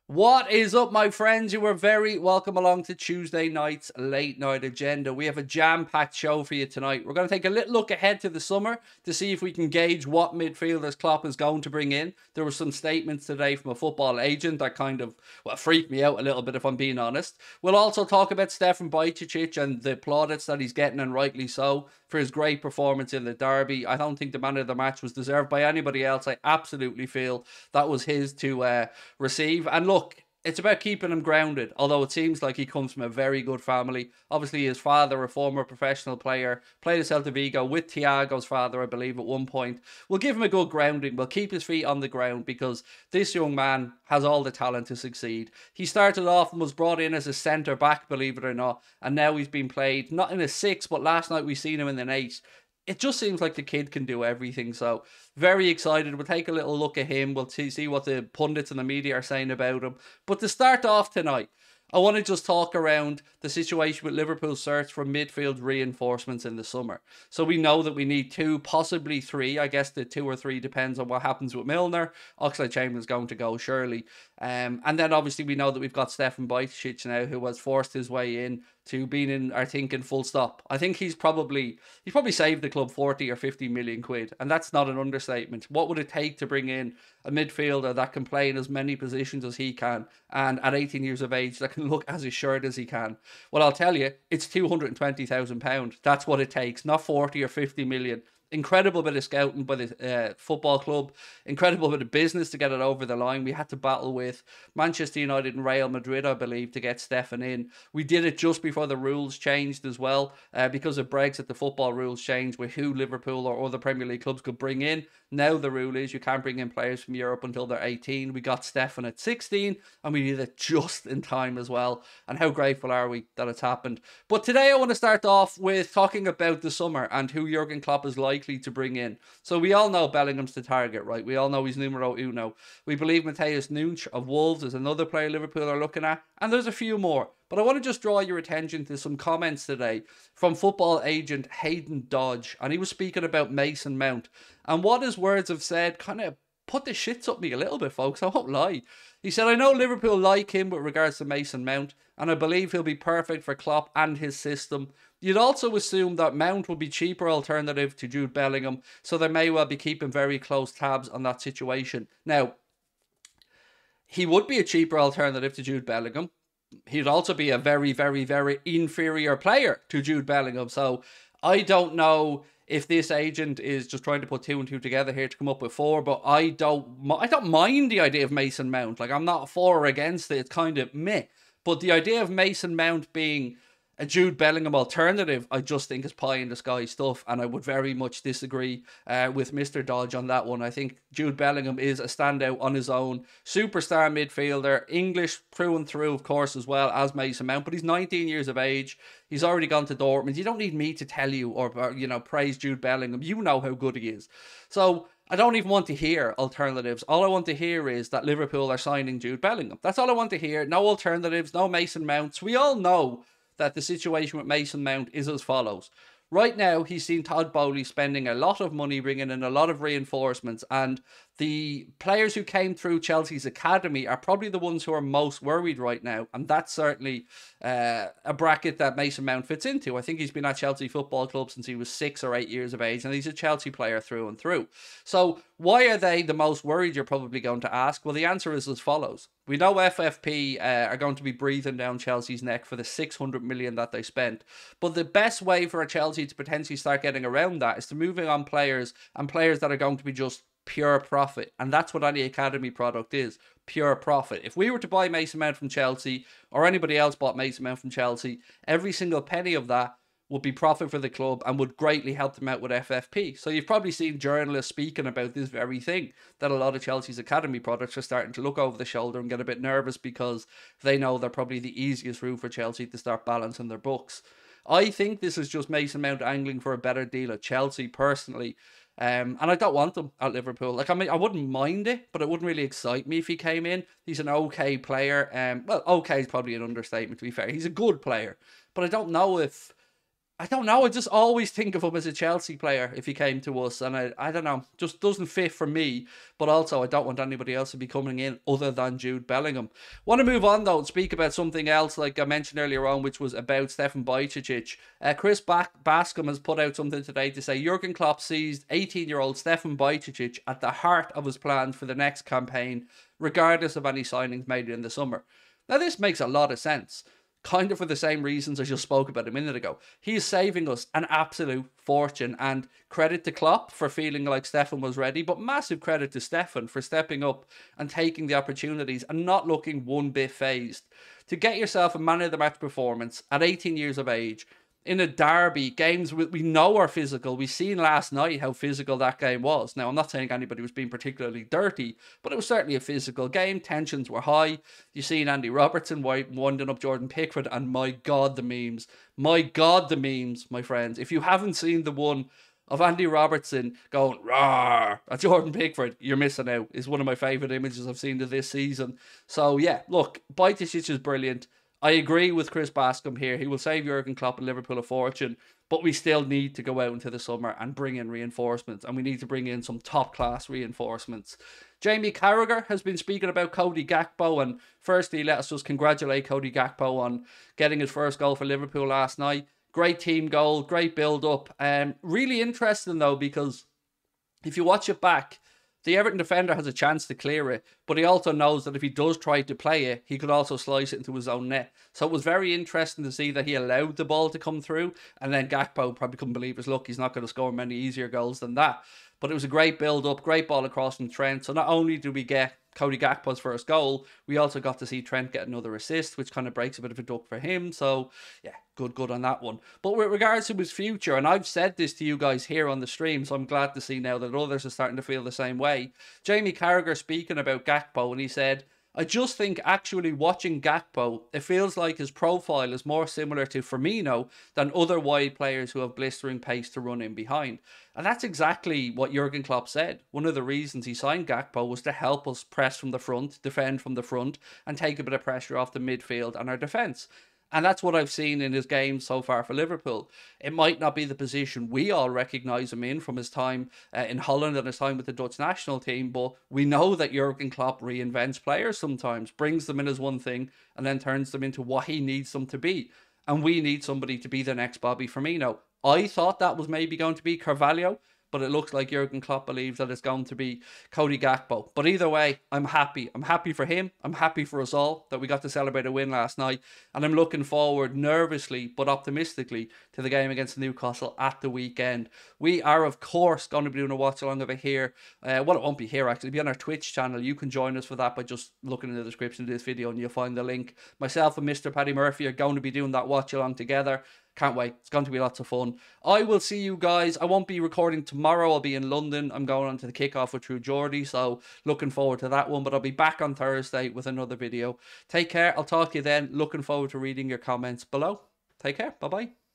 What is up, my friends? You are very welcome along to Tuesday night's late night agenda. We have a jam-packed show for you tonight. We're going to take a little look ahead to the summer to see if we can gauge what midfielders Klopp is going to bring in. There were some statements today from a football agent that kind of, freaked me out a little bit, if I'm being honest. We'll also talk about Stefan Bajcetic and the plaudits that he's getting, and rightly so, for his great performance in the derby. I don't think the man of the match was deserved by anybody else. I absolutely feel that was his to receive. And look, it's about keeping him grounded, although it seems like he comes from a very good family. Obviously, his father, a former professional player, played at Celta Vigo with Thiago's father, I believe, at one point. We'll give him a good grounding. We'll keep his feet on the ground because this young man has all the talent to succeed. He started off and was brought in as a centre-back, believe it or not, and now he's been played, not in a 6, but last night we seen him in an 8. It just seems like the kid can do everything. So very excited. We'll take a little look at him. We'll see what the pundits and the media are saying about him. But to start off tonight, I want to just talk around the situation with Liverpool's search for midfield reinforcements in the summer. So we know that we need 2, possibly 3. I guess the 2 or 3 depends on what happens with Milner. Oxlade-Chamberlain's going to go, surely. And then obviously we know that we've got Stefan Bajcetic now, who has forced his way in to being in our thinking full stop. I think he's probably saved the club 40 or 50 million quid, and that's not an understatement. What would it take to bring in a midfielder that can play in as many positions as he can, and at 18 years of age that can look as assured as he can? Well, I'll tell you, it's £220,000. That's what it takes, not 40 or 50 million. Incredible bit of scouting by the football club. Incredible bit of business to get it over the line. We had to battle with Manchester United and Real Madrid, I believe, to get Stefan in. We did it just before the rules changed as well. Because of Brexit, the football rules changed with who Liverpool or other Premier League clubs could bring in. Now the rule is you can't bring in players from Europe until they're 18. We got Stefan at 16, and we did it just in time as well. And how grateful are we that it's happened. But today I want to start off with talking about the summer and who Jurgen Klopp is likely to bring in. So we all know Bellingham's the target, right? We all know he's numero uno. We believe Matheus Nunes of Wolves is another player Liverpool are looking at, and there's a few more. But I want to just draw your attention to some comments today from football agent Hayden Dodge, and he was speaking about Mason Mount. And what his words have said kind of put the shits up me a little bit, folks. I won't lie. He said, I know Liverpool like him with regards to Mason Mount, and I believe he'll be perfect for Klopp and his system. You'd also assume that Mount will be cheaper alternative to Jude Bellingham, so they may well be keeping very close tabs on that situation. Now, he would be a cheaper alternative to Jude Bellingham. He'd also be a very, very, very inferior player to Jude Bellingham. So I don't know if this agent is just trying to put 2 and 2 together here to come up with 4, but I don't mind the idea of Mason Mount. Like, I'm not for or against it. It's kind of meh. But the idea of Mason Mount being a Jude Bellingham alternative, I just think is pie in the sky stuff, and I would very much disagree with Mr. Dodge on that one. I think Jude Bellingham is a standout on his own, superstar midfielder, English through and through, of course, as well as Mason Mount, but he's 19 years of age. He's already gone to Dortmund. You don't need me to tell you or praise Jude Bellingham. You know how good he is. So I don't even want to hear alternatives. All I want to hear is that Liverpool are signing Jude Bellingham. That's all I want to hear. No alternatives, no Mason Mounts. We all know that the situation with Mason Mount is as follows. Right now, he's seen Todd Bowley spending a lot of money, bringing in a lot of reinforcements, and the players who came through Chelsea's academy are probably the ones who are most worried right now, and that's certainly a bracket that Mason Mount fits into. I think he's been at Chelsea Football Club since he was 6 or 8 years of age, and he's a Chelsea player through and through. So why are they the most worried, you're probably going to ask? Well, the answer is as follows. We know FFP are going to be breathing down Chelsea's neck for the 600 million that they spent, but the best way for a Chelsea to potentially start getting around that is to moving on players, and players that are going to be just pure profit. And that's what any academy product is, pure profit. If we were to buy Mason Mount from Chelsea, or anybody else bought Mason Mount from Chelsea, every single penny of that would be profit for the club and would greatly help them out with FFP. So you've probably seen journalists speaking about this very thing, that a lot of Chelsea's academy products are starting to look over the shoulder and get a bit nervous because they know they're probably the easiest route for Chelsea to start balancing their books. I think this is just Mason Mount angling for a better deal at Chelsea, personally. And I don't want him at Liverpool. Like, I mean, I wouldn't mind it, but it wouldn't really excite me if he came in. He's an okay player. Well, okay is probably an understatement, to be fair. He's a good player. But I don't know if I don't know. I just always think of him as a Chelsea player if he came to us. And I don't know, just doesn't fit for me. But also, I don't want anybody else to be coming in other than Jude Bellingham. Want to move on, though, and speak about something else, like I mentioned earlier on, which was about Stefan Bajcetic. Chris Bascom has put out something today to say Jurgen Klopp sees 18-year-old Stefan Bajcetic at the heart of his plans for the next campaign, regardless of any signings made in the summer. Now, this makes a lot of sense. Kind of for the same reasons I just spoke about a minute ago. He's saving us an absolute fortune, and credit to Klopp for feeling like Stefan was ready, but massive credit to Stefan for stepping up and taking the opportunities and not looking one bit phased. To get yourself a man of the match performance at 18 years of age, in a derby, games we know are physical. We seen last night how physical that game was. Now, I'm not saying anybody was being particularly dirty, but it was certainly a physical game. Tensions were high. You seen Andy Robertson winding up Jordan Pickford, and my God, the memes. My God, the memes, my friends. If you haven't seen the one of Andy Robertson going "Rawr" at Jordan Pickford, you're missing out. It's one of my favourite images I've seen of this season. So yeah, look, Bajcetic is brilliant. I agree with Chris Bascom here. He will save Jurgen Klopp and Liverpool a fortune, but we still need to go out into the summer and bring in reinforcements, and we need to bring in some top-class reinforcements. Jamie Carragher has been speaking about Cody Gakpo, and firstly, let us just congratulate Cody Gakpo on getting his first goal for Liverpool last night. Great team goal, great build-up. Really interesting, though, because if you watch it back, the Everton defender has a chance to clear it, but he also knows that if he does try to play it, he could also slice it into his own net. So it was very interesting to see that he allowed the ball to come through, and then Gakpo probably couldn't believe his luck. He's not going to score many easier goals than that. But it was a great build-up, great ball across from Trent. So not only do we get Cody Gakpo's first goal, we also got to see Trent get another assist, which kind of breaks a bit of a duck for him. So, yeah, good on that one. But with regards to his future, and I've said this to you guys here on the stream, so I'm glad to see now that others are starting to feel the same way. Jamie Carragher speaking about Gakpo, and he said, I just think actually watching Gakpo, it feels like his profile is more similar to Firmino than other wide players who have blistering pace to run in behind. And that's exactly what Jurgen Klopp said. One of the reasons he signed Gakpo was to help us press from the front, defend from the front, and take a bit of pressure off the midfield and our defence. And that's what I've seen in his games so far for Liverpool. It might not be the position we all recognise him in from his time in Holland and his time with the Dutch national team, but we know that Jurgen Klopp reinvents players sometimes, brings them in as one thing, and then turns them into what he needs them to be. And we need somebody to be the next Bobby Firmino. I thought that was maybe going to be Carvalho, but it looks like Jurgen Klopp believes that it's going to be Cody Gakpo. But either way, I'm happy. I'm happy for him. I'm happy for us all that we got to celebrate a win last night. And I'm looking forward nervously but optimistically to the game against Newcastle at the weekend. We are, of course, going to be doing a watch-along of it here. Well, it won't be here, actually. It'll be on our Twitch channel. You can join us for that by just looking in the description of this video and you'll find the link. Myself and Mr. Paddy Murphy are going to be doing that watch-along together. Can't wait. It's going to be lots of fun. I will see you guys. I won't be recording tomorrow. I'll be in London. I'm going on to the kickoff with True Geordie, so looking forward to that one. But I'll be back on Thursday with another video. Take care. I'll talk to you then. Looking forward to reading your comments below. Take care. Bye-bye.